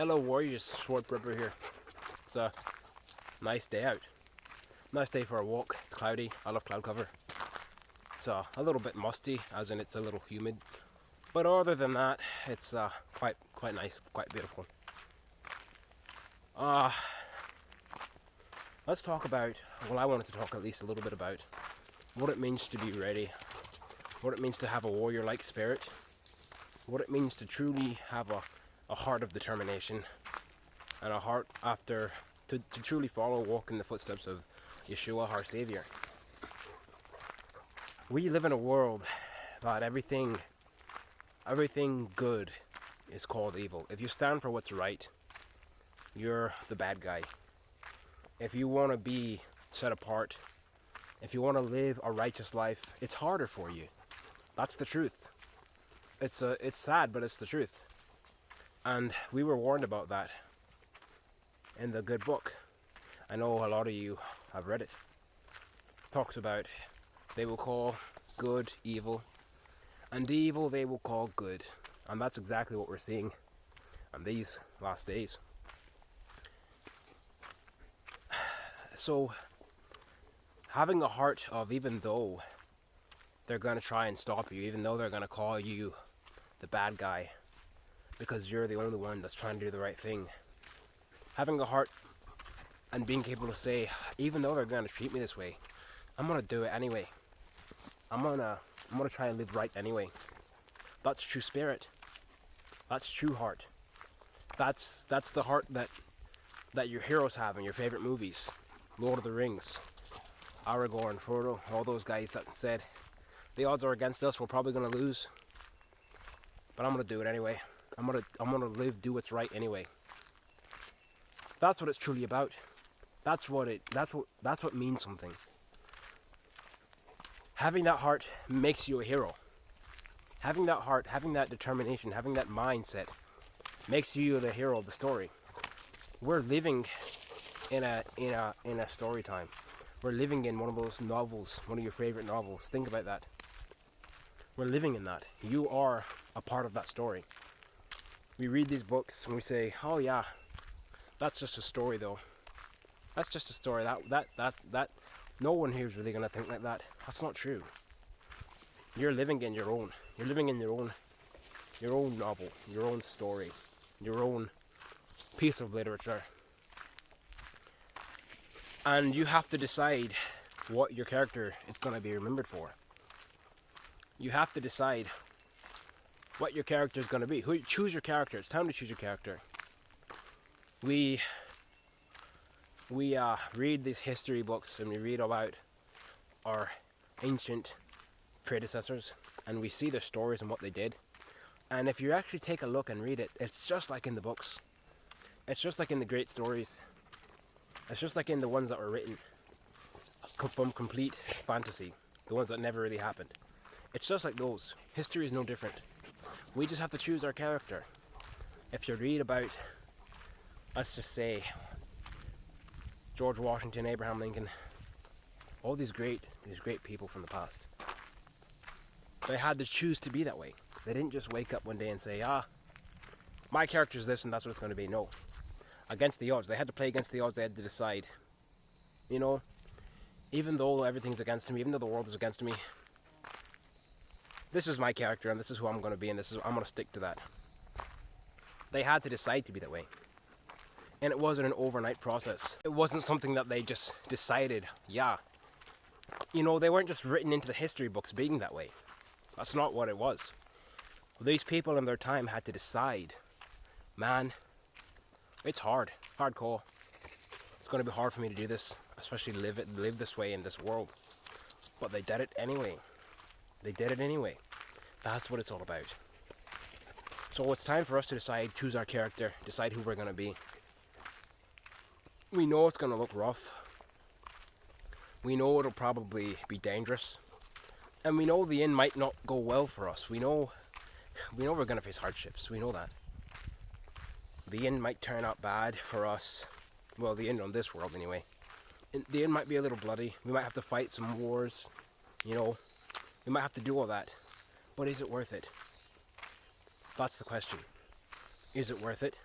Hello Warriors, Schwartz River here. It's a nice day out. Nice day for a walk. It's cloudy. I love cloud cover. It's a little bit musty, as in it's a little humid. But other than that, it's quite nice, quite beautiful. Let's talk about, well, I wanted to talk at least a little bit about what it means to be ready, what it means to have a warrior-like spirit, what it means to truly have a heart of determination, and a heart to truly walk in the footsteps of Yeshua, our Savior. We live in a world that everything good is called evil. If you stand for what's right, you're the bad guy. If you want to be set apart, if you want to live a righteous life, it's harder for you. That's the truth. It's sad, but it's the truth. And we were warned about that in the good book. I know a lot of you have read it. It talks about they will call good evil, and evil they will call good. And that's exactly what we're seeing in these last days. So, having a heart of, even though they're going to try and stop you, even though they're going to call you the bad guy, because you're the only one that's trying to do the right thing. Having a heart and being able to say, even though they're going to treat me this way, I'm going to do it anyway. I'm going to try and live right anyway. That's true spirit. That's true heart. That's the heart that your heroes have in your favorite movies. Lord of the Rings, Aragorn, Frodo, all those guys that said, the odds are against us, we're probably going to lose, but I'm going to do it anyway. I'm gonna do what's right anyway. That's what it's truly about. That's what means something. Having that heart makes you a hero. Having that heart, having that determination, having that mindset makes you the hero of the story. We're living in a story time. We're living in one of those novels, one of your favorite novels. Think about that. We're living in that. You are a part of that story. We read these books and we say, oh yeah, that's just a story though. That's just a story. That no one here is really going to think like that. That's not true. You're living in your own. You're living in your own novel, your own story, your own piece of literature. And you have to decide what your character is going to be remembered for. You have to decide what your character is going to be. Choose your character. It's time to choose your character. We read these history books and we read about our ancient predecessors and we see their stories and what they did. And if you actually take a look and read it, it's just like in the books. It's just like in the great stories. It's just like in the ones that were written from complete fantasy. The ones that never really happened. It's just like those. History is no different. We just have to choose our character. If you read about, let's just say, George Washington, Abraham Lincoln, all these great people from the past, they had to choose to be that way. They didn't just wake up one day and say, my character's this and that's what it's going to be. No. Against the odds. They had to play against the odds. They had to decide. You know, even though everything's against me, even though the world is against me, this is my character and this is who I'm going to be and I'm going to stick to that. They had to decide to be that way. And it wasn't an overnight process. It wasn't something that they just decided, yeah. You know, they weren't just written into the history books being that way. That's not what it was. These people in their time had to decide, man, it's hard, hardcore. It's going to be hard for me to do this, especially live this way in this world. But they did it anyway. They did it anyway. That's what it's all about. So it's time for us to decide, choose our character, decide who we're going to be. We know it's going to look rough. We know it'll probably be dangerous. And we know the end might not go well for us. We know we're going to face hardships. We know that. The end might turn out bad for us. Well, the end on this world anyway. And the end might be a little bloody. We might have to fight some wars. You know, we might have to do all that. But is it worth it? That's the question. Is it worth it?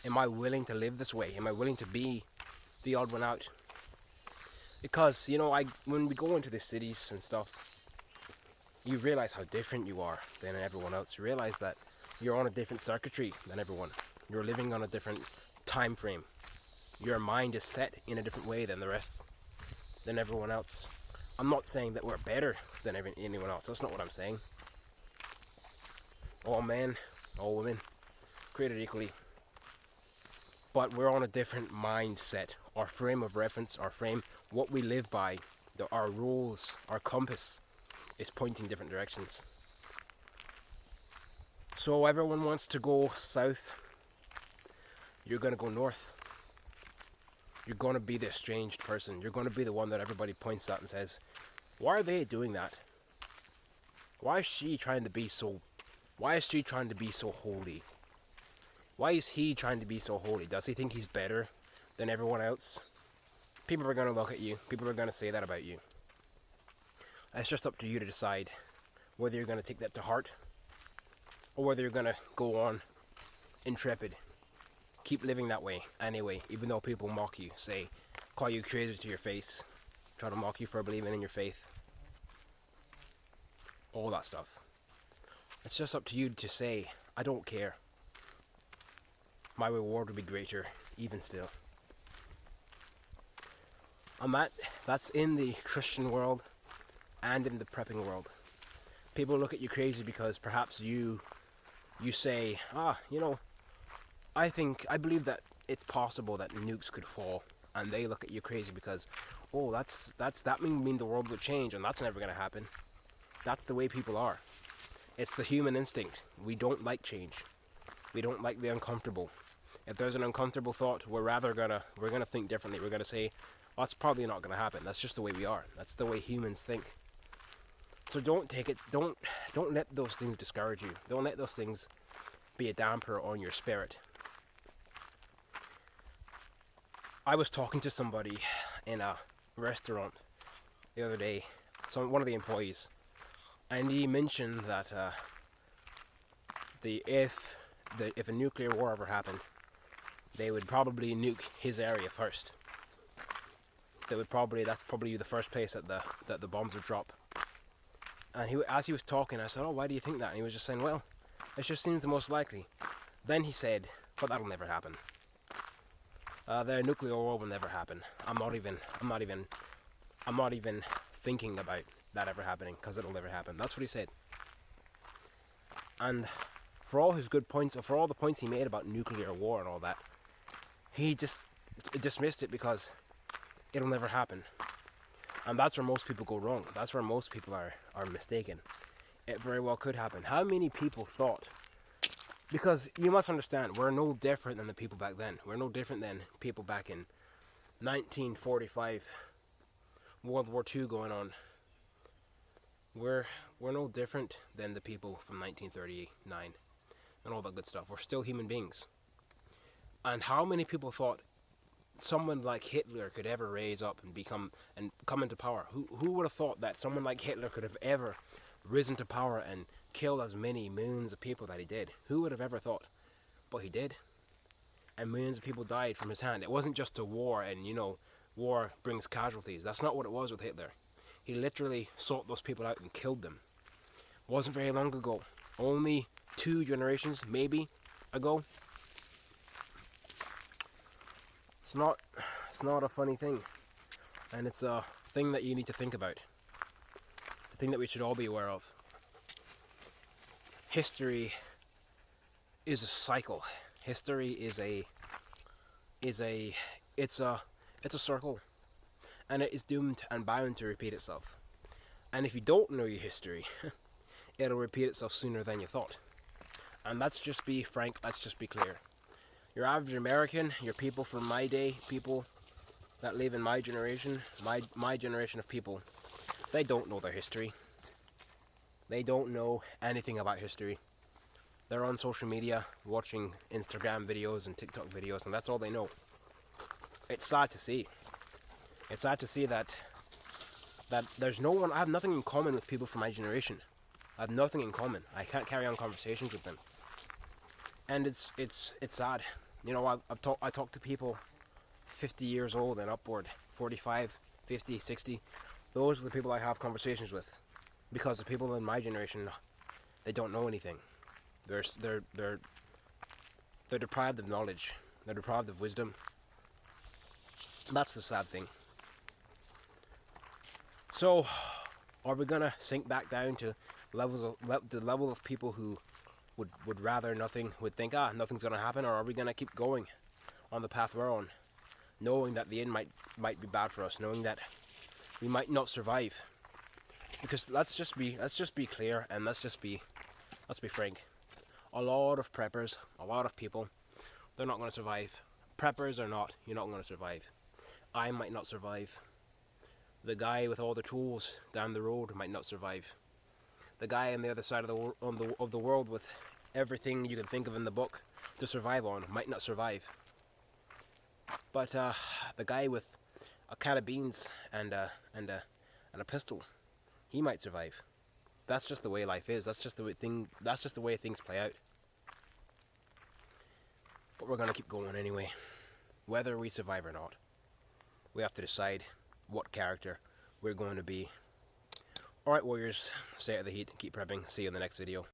Am I willing to live this way? Am I willing to be the odd one out? Because, you know, when we go into the cities and stuff, you realize how different you are than everyone else. You realize that you're on a different circuitry than everyone. You're living on a different time frame. Your mind is set in a different way than than everyone else. I'm not saying that we're better than anyone else. That's not what I'm saying. All men, all women, created equally. But we're on a different mindset. Our frame of reference, what we live by, our rules, our compass is pointing different directions. So everyone wants to go south. You're going to go north. You're going to be the estranged person. You're going to be the one that everybody points at and says, why are they doing that? Why is she trying to be so holy? Why is he trying to be so holy? Does he think he's better than everyone else? People are going to look at you. People are going to say that about you. It's just up to you to decide whether you're going to take that to heart or whether you're going to go on intrepid. Keep living that way anyway, even though people mock you, call you crazy to your face, try to mock you for believing in your faith. All that stuff. It's just up to you to say, I don't care. My reward will be greater, even still. And that's in the Christian world and in the prepping world. People look at you crazy because perhaps you say, I believe that it's possible that nukes could fall, and they look at you crazy because, that mean the world would change, and that's never going to happen. That's the way people are. It's the human instinct. We don't like change. We don't like the uncomfortable. If there's an uncomfortable thought, we're gonna think differently. We're gonna say, that's probably not gonna happen. That's just the way we are. That's the way humans think. So don't let those things discourage you. Don't let those things be a damper on your spirit. I was talking to somebody in a restaurant the other day, one of the employees, and he mentioned that if a nuclear war ever happened, they would probably nuke his area first. That's probably the first place that the bombs would drop. And as he was talking, I said, why do you think that? And he was just saying, well, it just seems the most likely. Then he said, but that'll never happen. The nuclear war will never happen. I'm not even thinking about that ever happening, because it'll never happen. That's what he said. And for all his good points, or for all the points he made about nuclear war and all that, he just dismissed it because it'll never happen. And that's where most people go wrong. That's where most people are mistaken. It very well could happen. How many people thought? Because you must understand, we're no different than the people back then. We're no different than people back in 1945, World War II going on. We're no different than the people from 1939 and all that good stuff. We're still human beings. And how many people thought someone like Hitler could ever raise up and come into power? Who would have thought that someone like Hitler could have ever risen to power and killed as many millions of people that he did? Who would have ever thought? But he did. And millions of people died from his hand. It wasn't just a war and, war brings casualties. That's not what it was with Hitler. He literally sought those people out and killed them. It wasn't very long ago. Only 2 generations, maybe, ago. It's not a funny thing. And it's a thing that you need to think about. It's a thing that we should all be aware of. History is a cycle. History is a circle, and it is doomed and bound to repeat itself. And if you don't know your history, it'll repeat itself sooner than you thought. And let's just be frank, let's just be clear. Your average American, your people from my day, people that live in my generation, my generation of people, they don't know their history. They don't know anything about history. They're on social media watching Instagram videos and TikTok videos, and that's all they know. It's sad to see. It's sad to see that there's no one. I have nothing in common with people from my generation. I have nothing in common. I can't carry on conversations with them. And it's sad. You know, I talked to people 50 years old and upward, 45, 50, 60. Those are the people I have conversations with, because the people in my generation, they don't know anything. They're they're they're they're deprived of knowledge. They're deprived of wisdom. That's the sad thing. So, are we gonna sink back down to the level of people who would rather nothing, would think, nothing's gonna happen, or are we gonna keep going on the path we're on, knowing that the end might be bad for us, knowing that we might not survive? Because let's just be clear, and let's be frank. A lot of preppers, a lot of people, they're not gonna survive. Preppers or not, you're not gonna survive. I might not survive. The guy with all the tools down the road might not survive. The guy on the other side of the world with everything you can think of in the book to survive on might not survive. But the guy with a can of beans and a pistol, he might survive. That's just the way life is. That's just the way things play out. But we're gonna keep going anyway, whether we survive or not. We have to decide what character we're going to be. Alright, warriors, stay out of the heat, keep prepping. See you in the next video.